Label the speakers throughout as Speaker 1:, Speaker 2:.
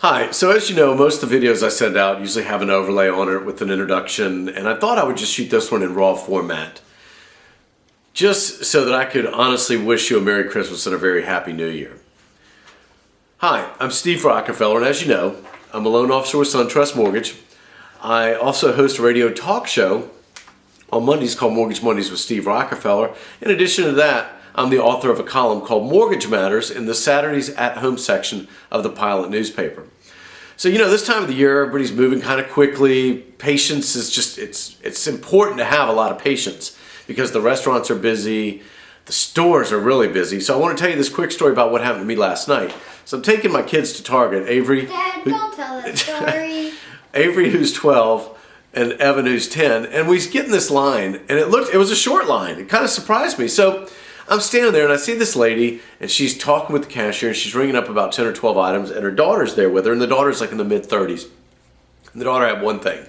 Speaker 1: Hi, so as you know, most of the videos I send out usually have an overlay on it with an introduction, and I thought I would just shoot this one in raw format, just so that I could honestly wish you a Merry Christmas and a very Happy New Year. Hi, I'm Steve Rockefeller, and as you know, I'm a loan officer with SunTrust Mortgage. I also host a radio talk show on Mondays called Mortgage Mondays with Steve Rockefeller. In addition to that, I'm the author of a column called Mortgage Matters in the Saturdays at Home section of the Pilot newspaper. So, you know, this time of the year, everybody's moving kind of quickly. Patience is just, it's important to have a lot of patience because the restaurants are busy, the stores are really busy. So I want to tell you this quick story about what happened to me last night. So I'm taking my kids to Target, Avery.
Speaker 2: Dad, don't tell that story.
Speaker 1: Avery, who's 12, and Evan, who's 10, and we get in this line, and it was a short line. It kind of surprised me. So I'm standing there and I see this lady and she's talking with the cashier and she's ringing up about 10 or 12 items and her daughter's there with her, and the daughter's like in the mid-30s. And the daughter had one thing.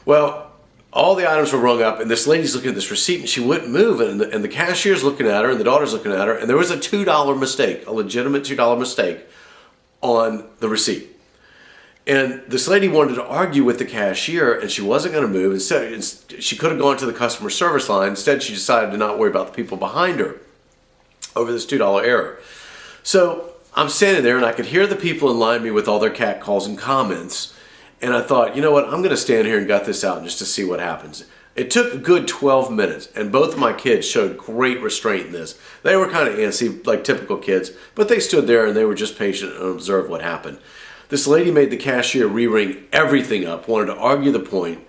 Speaker 1: Well, all the items were rung up and this lady's looking at this receipt and she wouldn't move, and the cashier's looking at her and the daughter's looking at her, and there was a $2 mistake, a legitimate $2 mistake on the receipt. And this lady wanted to argue with the cashier and she wasn't going to move. Instead, she could have gone to the customer service line. Instead, she decided to not worry about the people behind her over this $2 error. So I'm standing there and I could hear the people in line me with all their catcalls and comments. And I thought, you know what, I'm going to stand here and gut this out just to see what happens. It took a good 12 minutes and both of my kids showed great restraint in this. They were kind of antsy, like typical kids, but they stood there and they were just patient and observed what happened. This lady made the cashier re-ring everything up, wanted to argue the point.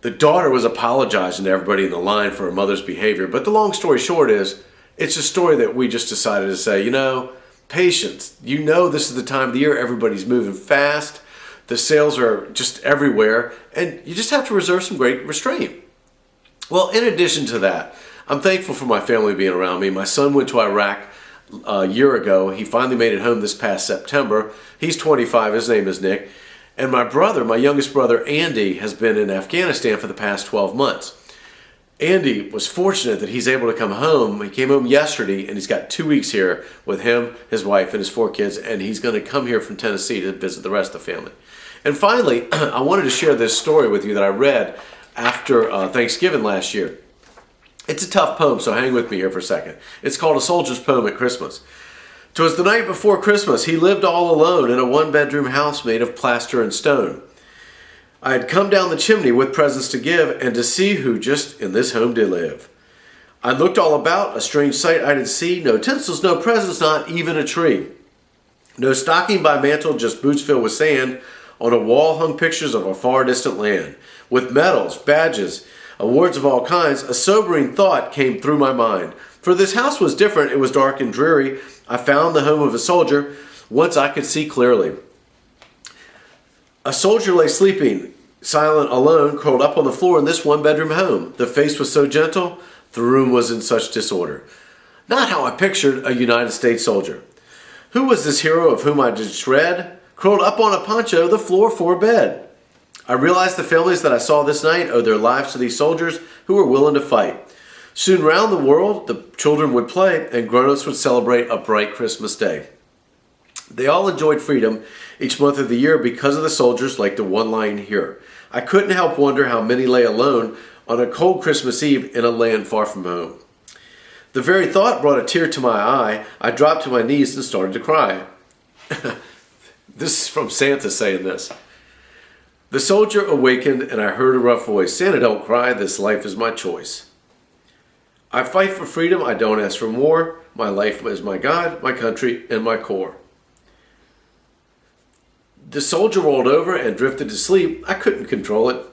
Speaker 1: The daughter was apologizing to everybody in the line for her mother's behavior. But the long story short is, it's a story that we just decided to say, you know, patience. You know this is the time of the year, everybody's moving fast. The sales are just everywhere. And you just have to reserve some great restraint. Well, in addition to that, I'm thankful for my family being around me. My son went to Iraq a year ago. He finally made it home this past September. He's 25. His name is Nick. And my brother, my youngest brother, Andy, has been in Afghanistan for the past 12 months. Andy was fortunate that he's able to come home. He came home yesterday and he's got 2 weeks here with him, his wife, and his 4 kids. And he's going to come here from Tennessee to visit the rest of the family. And finally, I wanted to share this story with you that I read after Thanksgiving last year. It's a tough poem, so hang with me here for a second. It's called A Soldier's Poem at Christmas. 'Twas the night before Christmas. He lived all alone in a one-bedroom house made of plaster and stone. I had come down the chimney with presents to give and to see who just in this home did live. I looked all about, a strange sight I did see. No tinsels, no presents, not even a tree. No stocking by mantle, just boots filled with sand. On a wall hung pictures of a far distant land. With medals, badges, awards of all kinds, a sobering thought came through my mind. For this house was different, it was dark and dreary. I found the home of a soldier, once I could see clearly. A soldier lay sleeping, silent, alone, curled up on the floor in this one-bedroom home. The face was so gentle, the room was in such disorder. Not how I pictured a United States soldier. Who was this hero of whom I just read? Curled up on a poncho, the floor for a bed. I realized the families that I saw this night owed their lives to these soldiers who were willing to fight. Soon round the world, the children would play and grown-ups would celebrate a bright Christmas day. They all enjoyed freedom each month of the year because of the soldiers, like the one lying here. I couldn't help wonder how many lay alone on a cold Christmas Eve in a land far from home. The very thought brought a tear to my eye. I dropped to my knees and started to cry. This is from Santa saying this. The soldier awakened and I heard a rough voice. Santa, don't cry, this life is my choice. I fight for freedom, I don't ask for more. My life is my God, my country, and my core. The soldier rolled over and drifted to sleep. I couldn't control it.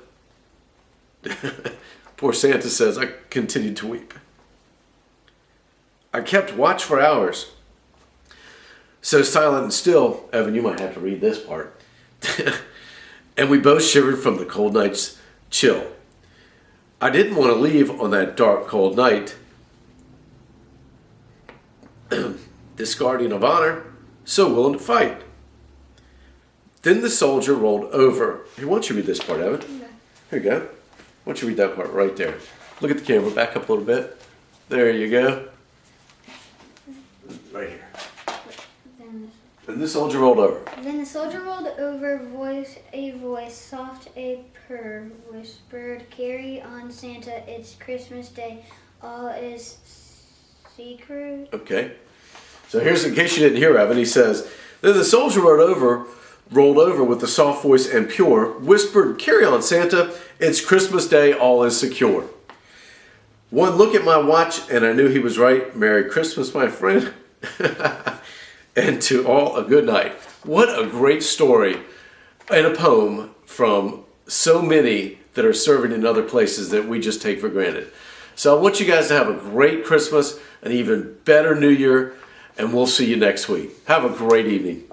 Speaker 1: Poor Santa says, I continued to weep. I kept watch for hours. So silent and still, Evan, you might have to read this part. And we both shivered from the cold night's chill. I didn't want to leave on that dark, cold night. This guardian of honor, so willing to fight. Then the soldier rolled over. Here, why don't you read this part, Evan? Okay. Here you go. Why don't you read that part right there? Look at the camera, back up a little bit. There you go. Right here. And the soldier rolled over.
Speaker 2: Then the soldier rolled over, voice, soft a purr, whispered, "Carry on, Santa, it's Christmas Day, all is secret."
Speaker 1: Okay. So here's, in case you didn't hear Evan, he says, then the soldier rolled over with a soft voice and pure, whispered, "Carry on, Santa, it's Christmas Day, all is secure." One look at my watch and I knew he was right. Merry Christmas, my friend. And to all a good night. What a great story and a poem from so many that are serving in other places that we just take for granted. So I want you guys to have a great Christmas, an even better New Year, and we'll see you next week. Have a great evening.